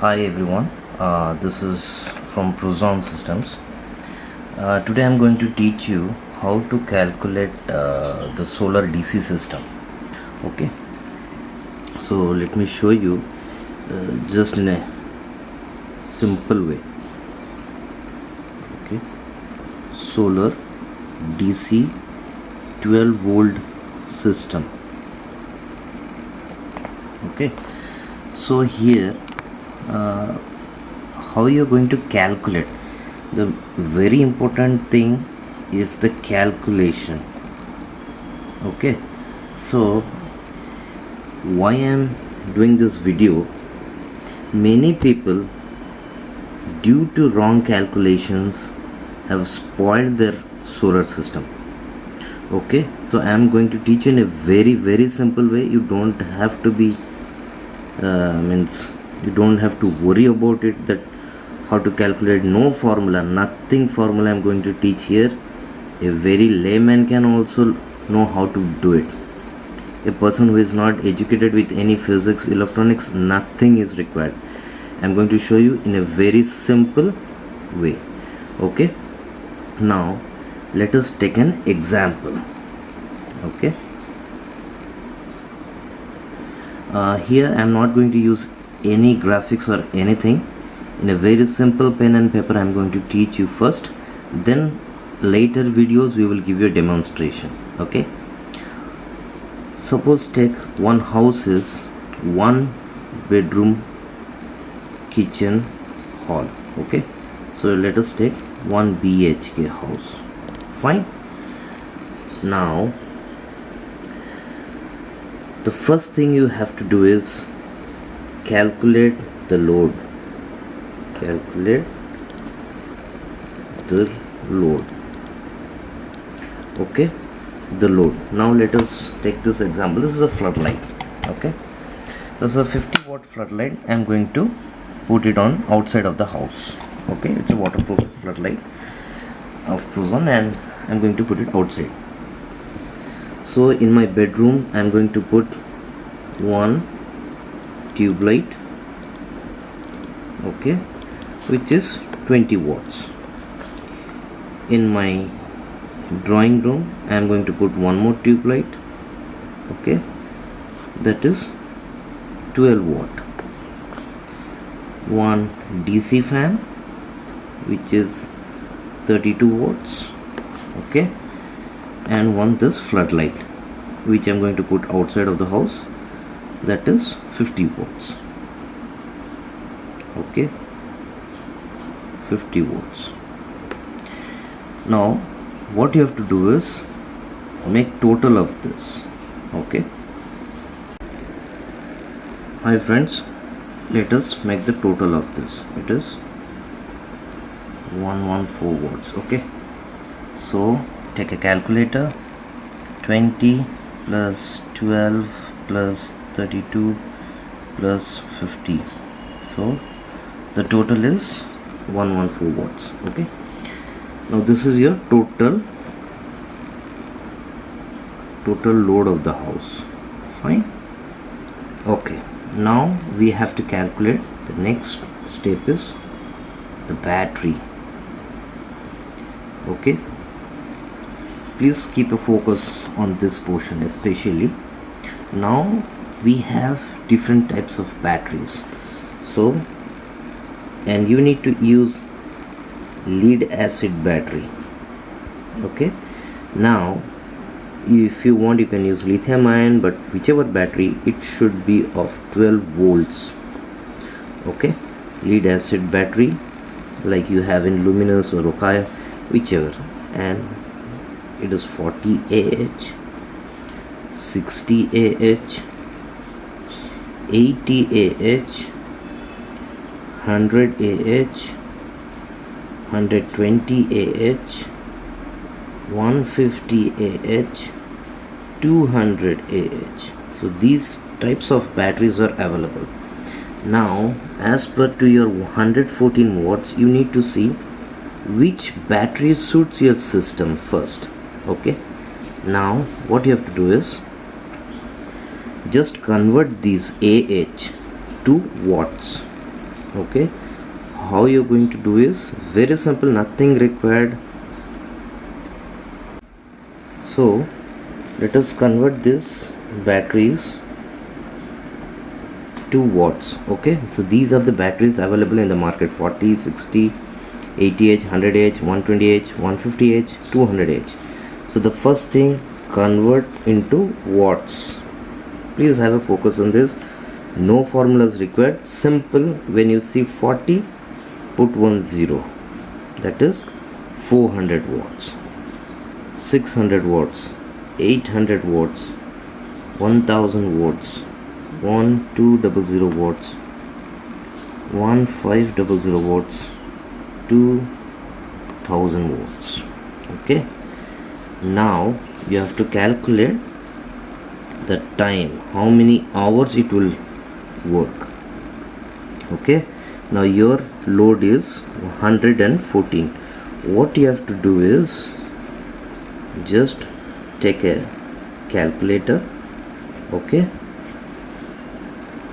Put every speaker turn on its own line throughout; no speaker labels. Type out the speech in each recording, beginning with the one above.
Hi everyone, this is from PROZONE systems. Today I'm going to teach you how to calculate the solar DC system. Okay, so let me show you just in a simple way. Okay, solar DC 12 volt system. Okay, so here how you're going to calculate, the very important thing is the calculation. Okay, so why I'm doing this video, many people due to wrong calculations have spoiled their solar system. Okay, so I'm going to teach you in a very simple way. You don't have to be you don't have to worry about it, that how to calculate, no formula, nothing formula I'm going to teach here. A very layman can also know how to do it. A person who is not educated with any physics, electronics, nothing is required. I'm going to show you in a very simple way. Okay, now let us take an example. Okay, here I'm not going to use any graphics or anything. In a very simple pen and paper I'm going to teach you first, then later videos we will give you a demonstration. Okay, suppose take one house is 1 bedroom, kitchen, hall. Okay, so let us take 1 BHK house. Fine. Now the first thing you have to do is calculate the load. Calculate the load. Okay, the load. Now let us take this example. This is a floodlight. Okay, this is a 50 watt floodlight. I'm going to put it on outside of the house. Okay, it's a waterproof floodlight of PROZONE and I'm going to put it outside. So in my bedroom I'm going to put one tube light, okay, which is 20 watts. In my drawing room I am going to put one more tube light, okay, that is 12 watt. One DC fan which is 32 watts, okay, and one this floodlight which I'm going to put outside of the house, that is 50 watts. Okay, 50 watts. Now what you have to do is make total of this. Okay, hi friends, let us make the total of this. It is 114 watts. Okay, so take a calculator. 20 plus 12 plus 32 plus 50, so the total is 114 watts. Okay, now this is your total load of the house. Fine. Okay, now we have to calculate, the next step is the battery. Okay, please keep a focus on this portion especially. Now we have different types of batteries, so and you need to use lead acid battery. Okay, now if you want you can use lithium ion, but whichever battery, it should be of 12 volts. Okay, lead acid battery like you have in Luminous or Okaya, whichever, and it is 40 Ah, 60 Ah, 80 Ah, 100 Ah, 120 Ah, 150 Ah, 200 Ah. So these types of batteries are available. Now as per to your 114 watts, you need to see which battery suits your system first. Okay, now what you have to do is just convert these Ah to watts. Okay, how you're going to do is very simple, nothing required. So let us convert this batteries to watts. Okay, so these are the batteries available in the market: 40, 60, 80H, 100H, 120H, 150H, 200H. So the first thing, convert into watts. Please have a focus on this. No formulas required, simple. When you see 40, put 10, that is 400 watts, 600 watts, 800 watts, 1000 watts, 1200 watts, 1500 watts, 2000 watts. Okay, now you have to calculate the time, how many hours it will work. Okay, now your load is 114. What you have to do is just take a calculator. Okay,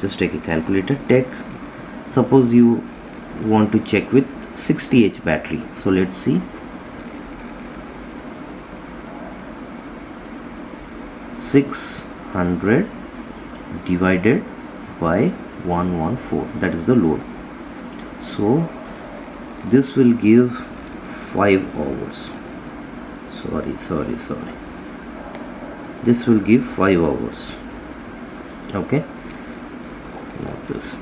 just take a calculator. Take, suppose you want to check with 60H battery. So let's see, 600 divided by 114, that is the load. So this will give 5 hours. Sorry, this will give 5 hours. Okay, like this.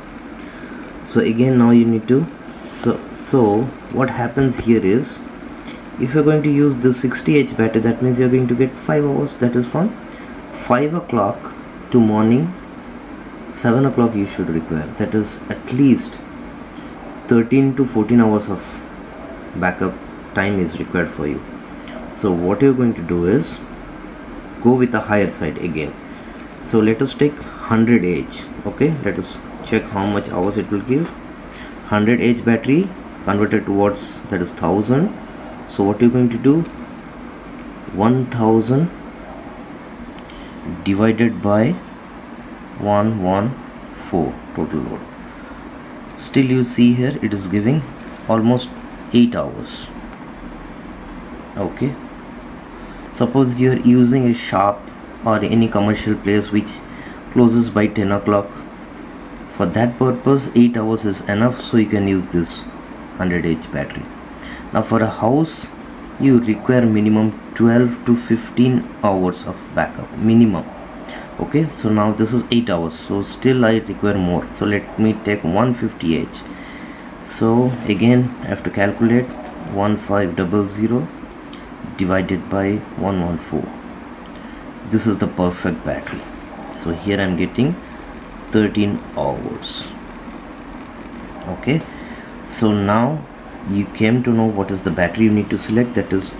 So again, now you need to, so what happens here is, if you're going to use the 60H battery, that means you're going to get 5 hours. That is from 5 o'clock to morning 7 o'clock you should require. That is at least 13 to 14 hours of backup time is required for you. So what you're going to do is go with the higher side again. So let us take 100H. Okay, let us check how much hours it will give. 100H battery converted to watts, that is 1000. So what you're going to do, 1000 divided by 114 total load. Still you see here it is giving almost 8 hours. Okay, suppose you are using a shop or any commercial place which closes by 10 o'clock. For that purpose 8 hours is enough, so you can use this 100H battery. Now for a house you require minimum 12 to 15 hours of backup minimum. Okay, so now this is 8 hours, so still I require more. So let me take 150H. So again I have to calculate 1500 divided by 114. This is the perfect battery. So here I'm getting 13 hours. Okay, so now you came to know what is the battery you need to select. That is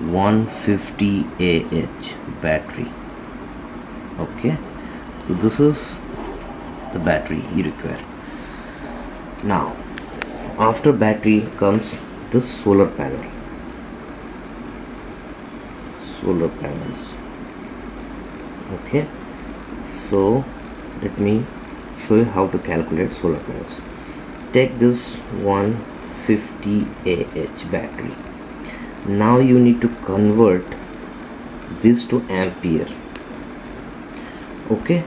150Ah battery. Okay, so this is the battery you require. Now after battery comes the solar panel. Solar panels. Okay, so let me show you how to calculate solar panels. Take this 150Ah battery. Now you need to convert this to ampere. Okay,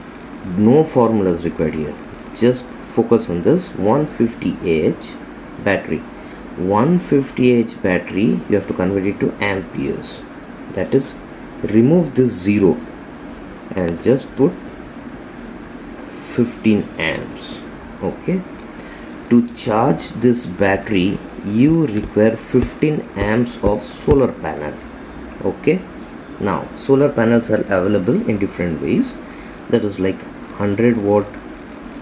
no formulas required here, just focus on this 150Ah battery. 150Ah battery you have to convert it to amperes. That is, remove this 0 and just put 15 amps. Okay, to charge this battery you require 15 amps of solar panel. Okay, now solar panels are available in different ways. That is like 100 watt.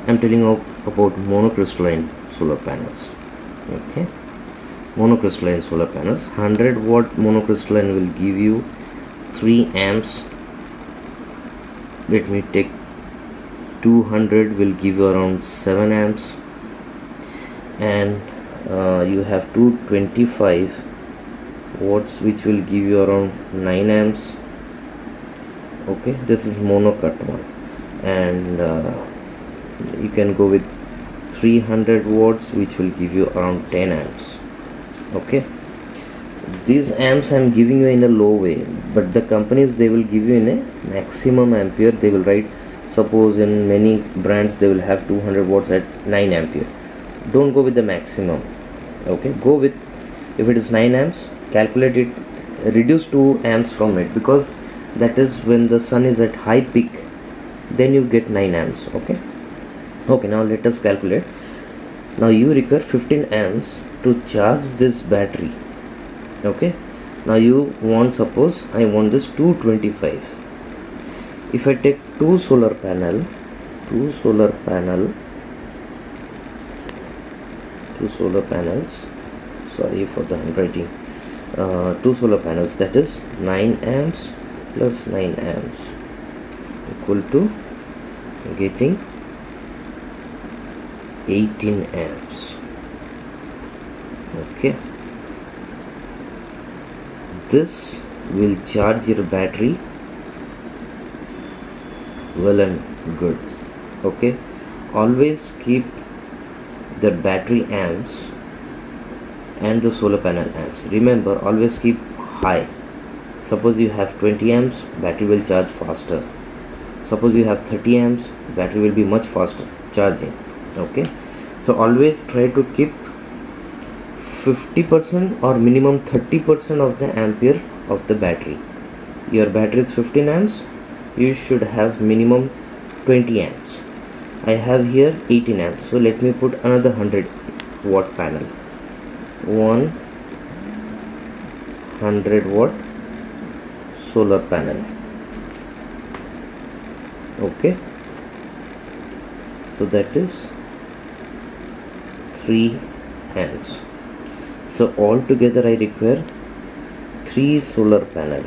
I'm telling you about monocrystalline solar panels. Okay, monocrystalline solar panels, 100 watt monocrystalline will give you 3 amps. Let me take 200 will give you around 7 amps, and you have 225 watts which will give you around 9 amps. Okay, this is monocut one, and you can go with 300 watts, which will give you around 10 amps. Okay, these amps I'm giving you in a low way, but the companies, they will give you in a maximum ampere. They will write, suppose in many brands they will have 200 watts at 9 ampere. Don't go with the maximum. Okay, go with, if it is 9 amps, calculate it, reduce 2 amps from it, because that is when the sun is at high peak, then you get 9 amps. Okay, now let us calculate. Now you require 15 amps to charge this battery. Okay, now you want, suppose I want this 225. If I take two solar panels, sorry for the handwriting, two solar panels, that is 9 amps plus 9 amps equal to getting 18 amps. Okay, this will charge your battery well and good. Okay, always keep the battery amps and the solar panel amps, remember, always keep high. Suppose you have 20 amps, battery will charge faster. Suppose you have 30 amps, battery will be much faster charging. Okay, so always try to keep 50% or minimum 30% of the ampere of the battery. Your battery is 15 amps, you should have minimum 20 amps. I have here 18 amps, so let me put another 100 watt panel, 100 watt solar panel. Okay, so that is 3 amps. So altogether I require 3 solar panel.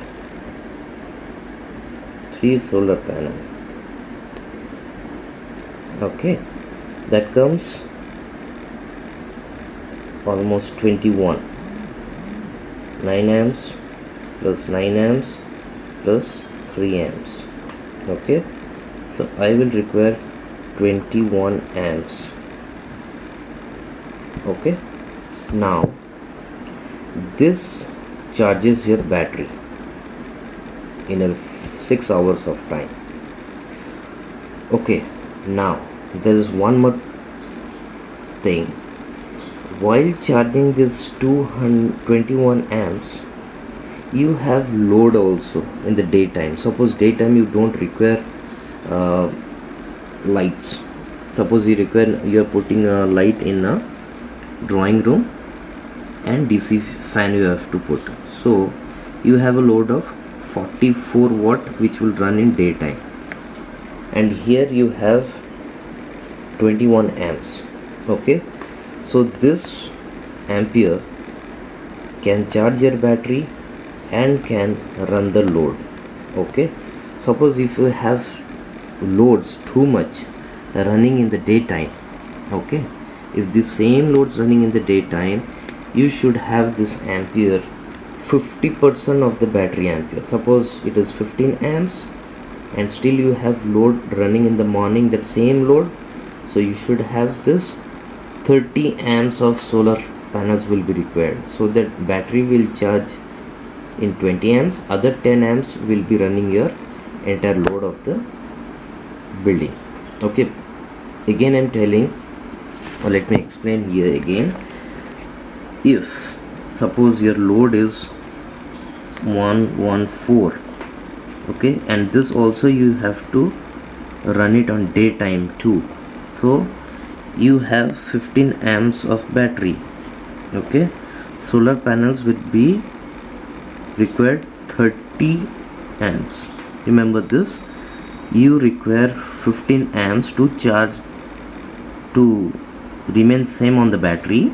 Okay, that comes almost 21. 9 amps plus 9 amps plus 3 amps. Okay, so I will require 21 amps. Okay, now this charges your battery in a 6 hours of time. Okay, now there is one more thing. While charging this 221 amps, you have load also in the daytime. Suppose daytime you don't require lights. Suppose you are putting a light in a drawing room and DC fan you have to put, so you have a load of 44 watt which will run in daytime, and here you have 21 amps. Okay, so this ampere can charge your battery and can run the load. Okay, suppose if you have loads too much running in the daytime, okay, if the same loads running in the daytime, you should have this ampere 50% of the battery ampere. Suppose it is 15 amps and still you have load running in the morning, that same load, so you should have this 30 amps of solar panels will be required, so that battery will charge in 20 amps, other 10 amps will be running your entire load of the building. Okay, again I'm telling, or let me explain here again. If suppose your load is 114, okay, and this also you have to run it on daytime too, so you have 15 amps of battery. Okay, solar panels would be required 30 amps. Remember this, you require 15 amps to charge, to remain same on the battery,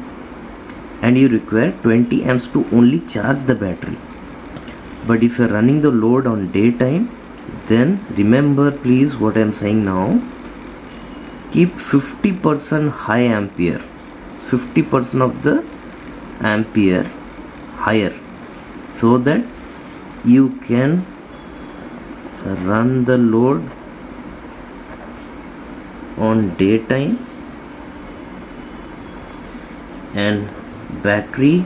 and you require 20 amps to only charge the battery. But if you are running the load on daytime, then remember please what I am saying now, keep 50% high ampere, 50% of the ampere higher, so that you can run the load on daytime and battery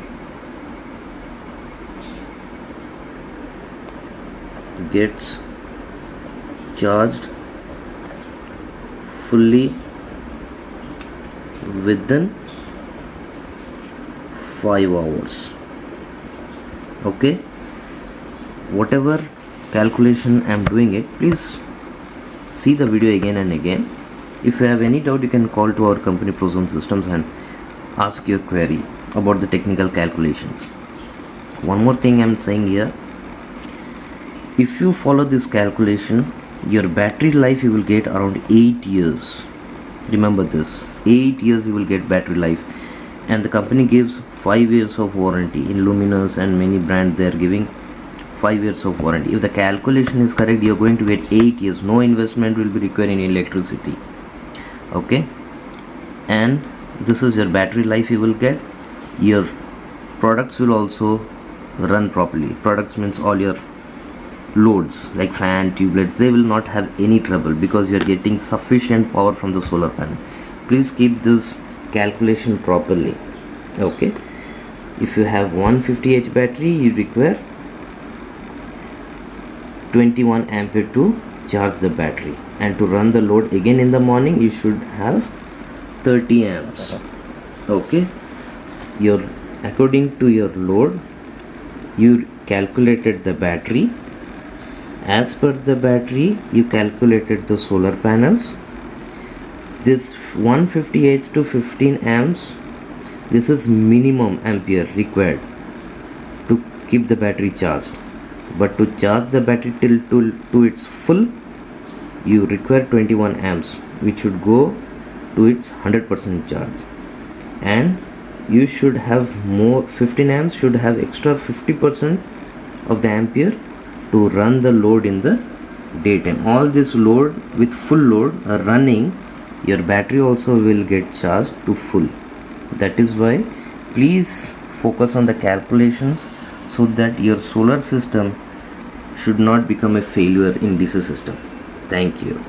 gets charged fully within 5 hours. Okay, whatever calculation I am doing it, please see the video again and again. If you have any doubt, you can call to our company PROZONE Systems and ask your query about the technical calculations. One more thing I am saying here, if you follow this calculation, your battery life you will get around 8 years. Remember this, 8 years you will get battery life, and the company gives 5 years of warranty. In Luminous and many brands they are giving 5 years of warranty. If the calculation is correct, you are going to get 8 years. No investment will be required in electricity. Okay, and this is your battery life you will get. Your products will also run properly. Products means all your loads like fan, tubelets, they will not have any trouble because you are getting sufficient power from the solar panel. Please keep this calculation properly. Okay, if you have 150H battery, you require 21 ampere to charge the battery, and to run the load again in the morning you should have 30 amps. Okay, according to your load you calculated the battery. As per the battery you calculated the solar panels. This 150H to 15 amps, this is minimum ampere required to keep the battery charged, but to charge the battery till to its full you require 21 amps, which should go to its 100% charge. And you should have more, 15 amps should have extra 50% of the ampere to run the load in the daytime. All this load with full load are running, your battery also will get charged to full. That is why please focus on the calculations so that your solar system should not become a failure in DC system. Thank you.